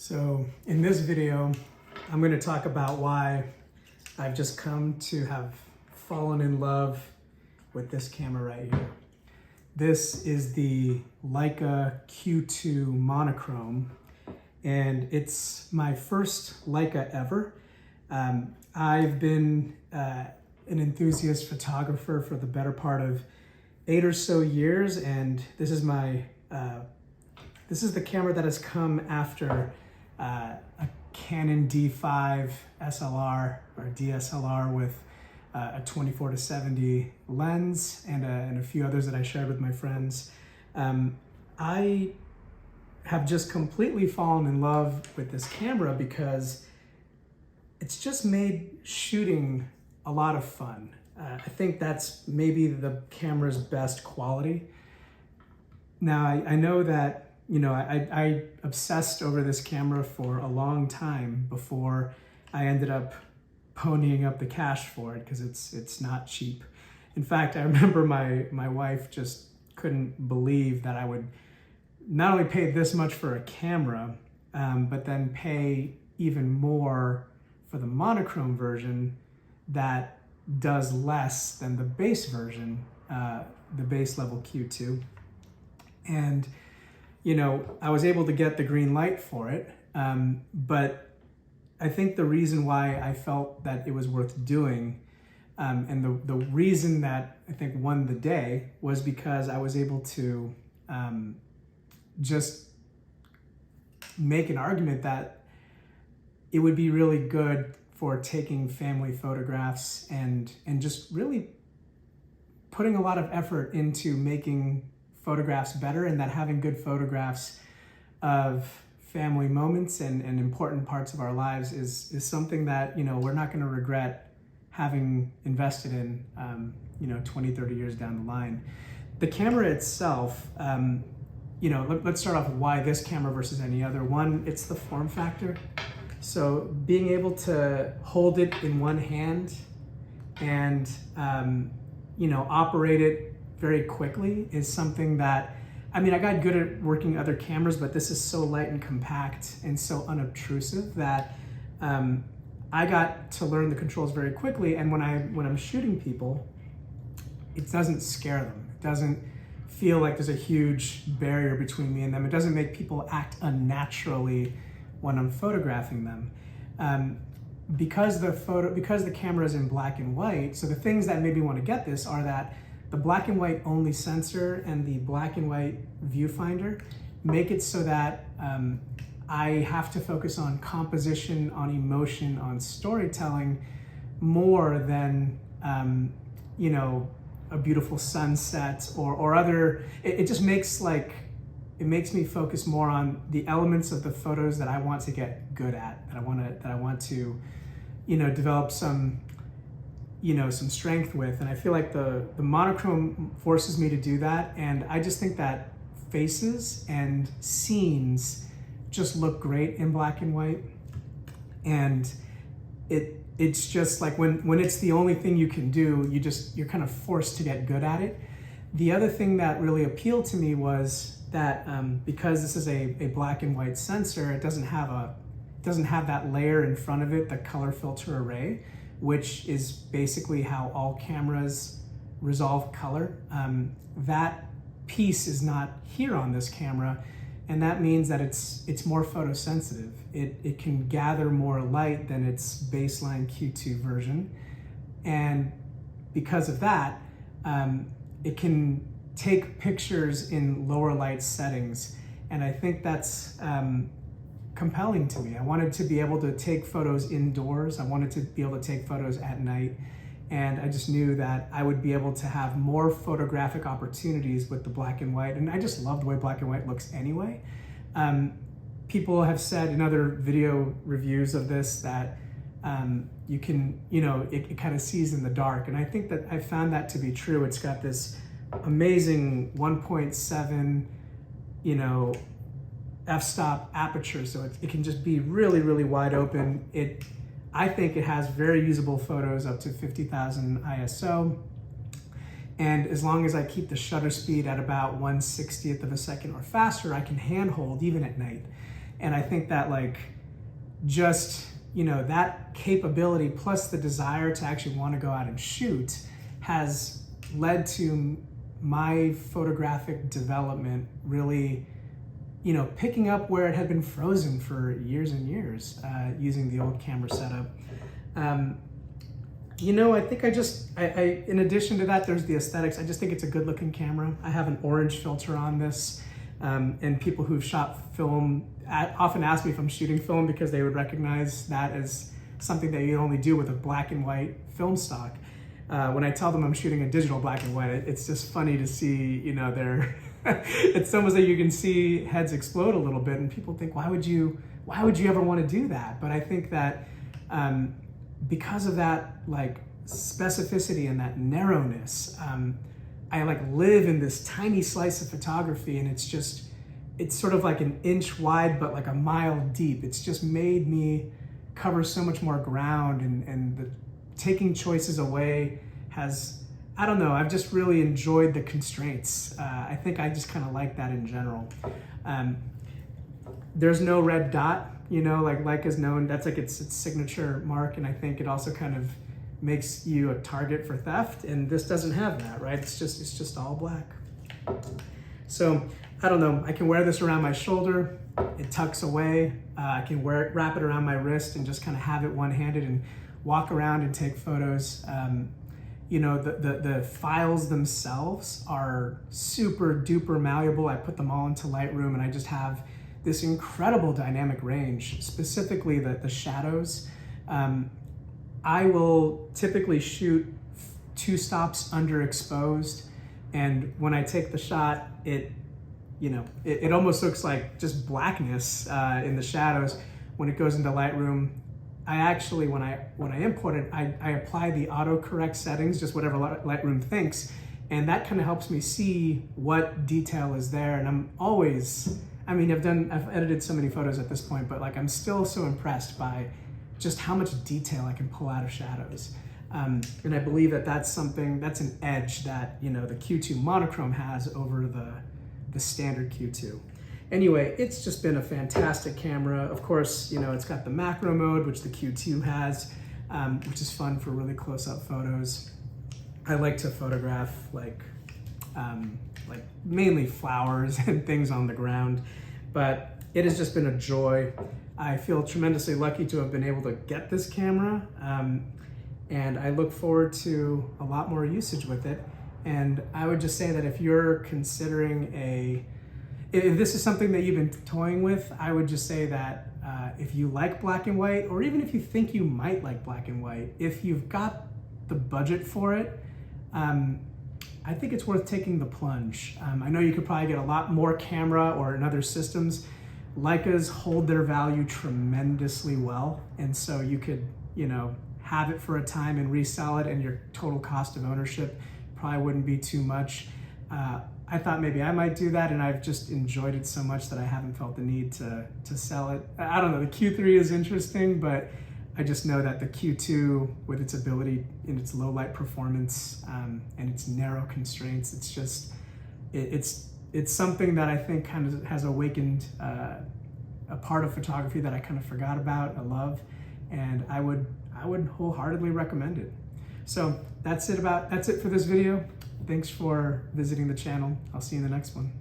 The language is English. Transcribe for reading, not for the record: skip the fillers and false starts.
So in this video, I'm going to talk about why I've just come to have fallen in love with this camera right here. This is the Leica Q2 Monochrom, and it's my first Leica ever. I've been an enthusiast photographer for the better part of 8 or so years, and this is the camera that has come after a Canon D5 SLR or DSLR with a 24-70 lens and a few others that I shared with my friends. I have just completely fallen in love with this camera because it's just made shooting a lot of fun. I think that's maybe the camera's best quality. Now, I know that, I obsessed over this camera for a long time before I ended up ponying up the cash for it, because it's not cheap. In fact, I remember my wife just couldn't believe that I would not only pay this much for a camera, but then pay even more for the monochrome version that does less than the base version, the base level Q2. And, I was able to get the green light for it, but I think the reason why I felt that it was worth doing, and the reason that I think won the day, was because I was able to just make an argument that it would be really good for taking family photographs and just really putting a lot of effort into making photographs better, and that having good photographs of family moments and important parts of our lives is something that, we're not going to regret having invested in, 20, 30 years down the line. The camera itself, let's start off with why this camera versus any other. One, it's the form factor. So being able to hold it in one hand and, operate it very quickly is something that, I got good at working other cameras, but this is so light and compact and so unobtrusive that I got to learn the controls very quickly. And when I'm shooting people, it doesn't scare them. It doesn't feel like there's a huge barrier between me and them. It doesn't make people act unnaturally when I'm photographing them. Because the camera is in black and white, so the things that made me want to get this are that the black and white only sensor and the black and white viewfinder make it so that I have to focus on composition, on emotion, on storytelling more than, a beautiful sunset or other. It just makes it makes me focus more on the elements of the photos that I want to get good at, that I want to, develop some strength with. And I feel like the monochrome forces me to do that. And I just think that faces and scenes just look great in black and white. And it's just like when it's the only thing you can do, you're kind of forced to get good at it. The other thing that really appealed to me was that because this is a black and white sensor, it doesn't have that layer in front of it, the color filter array, which is basically how all cameras resolve color. That piece is not here on this camera, and that means that it's more photosensitive. It can gather more light than its baseline Q2 version, and because of that, it can take pictures in lower light settings, and I think that's compelling to me. I wanted to be able to take photos indoors. I wanted to be able to take photos at night. And I just knew that I would be able to have more photographic opportunities with the black and white. And I just love the way black and white looks anyway. People have said in other video reviews of this that you can, it kind of sees in the dark. And I think that I found that to be true. It's got this amazing 1.7, f-stop aperture, so it can just be really, really wide open. I think it has very usable photos up to 50,000 ISO, and as long as I keep the shutter speed at about 1/60th of a second or faster, I can handhold even at night. And I think that like just, you know, that capability plus the desire to actually want to go out and shoot has led to my photographic development really, you know, picking up where it had been frozen for years and years, using the old camera setup. You know, I think I in addition to that, there's the aesthetics. I just think it's a good looking camera. I have an orange filter on this, and people who've shot film often ask me if I'm shooting film because they would recognize that as something that you only do with a black and white film stock. When I tell them I'm shooting a digital black and white, it's just funny to see, you know, it's almost like you can see heads explode a little bit, and people think, why would you ever want to do that? But I think that because of that like specificity and that narrowness, I like live in this tiny slice of photography, and it's sort of like an inch wide but like a mile deep. It's just made me cover so much more ground, and the taking choices away has, I don't know, I've just really enjoyed the constraints. I think I just kind of like that in general. There's no red dot, you know, like Leica's known, that's like its signature mark, and I think it also kind of makes you a target for theft, and this doesn't have that, right? It's just all black. So I don't know, I can wear this around my shoulder, it tucks away, I can wrap it around my wrist and just kind of have it one-handed and walk around and take photos. You know, the files themselves are super duper malleable. I put them all into Lightroom, and I just have this incredible dynamic range, specifically the shadows. I will typically shoot 2 stops underexposed, and when I take the shot, it almost looks like just blackness in the shadows. When it goes into Lightroom, I actually, when I import it, I apply the autocorrect settings, just whatever Lightroom thinks, and that kind of helps me see what detail is there. And I'm always, I mean, I've edited so many photos at this point, but like I'm still so impressed by just how much detail I can pull out of shadows. And I believe that that's an edge that, you know, the Q2 Monochrom has over the standard Q2. Anyway, it's just been a fantastic camera. Of course, you know, it's got the macro mode, which the Q2 has, which is fun for really close-up photos. I like to photograph like mainly flowers and things on the ground, but it has just been a joy. I feel tremendously lucky to have been able to get this camera, and I look forward to a lot more usage with it. And I would just say that if you're considering if this is something that you've been toying with, I would just say that if you like black and white, or even if you think you might like black and white, if you've got the budget for it, I think it's worth taking the plunge. I know you could probably get a lot more camera or in other systems. Leicas hold their value tremendously well, and so you could, you know, have it for a time and resell it, and your total cost of ownership probably wouldn't be too much. I thought maybe I might do that, and I've just enjoyed it so much that I haven't felt the need to sell it. I don't know, the Q3 is interesting, but I just know that the Q2, with its ability in its low light performance and its narrow constraints, it's just, it's something that I think kind of has awakened a part of photography that I kind of forgot about, I love, and I would wholeheartedly recommend it. So that's it for this video. Thanks for visiting the channel. I'll see you in the next one.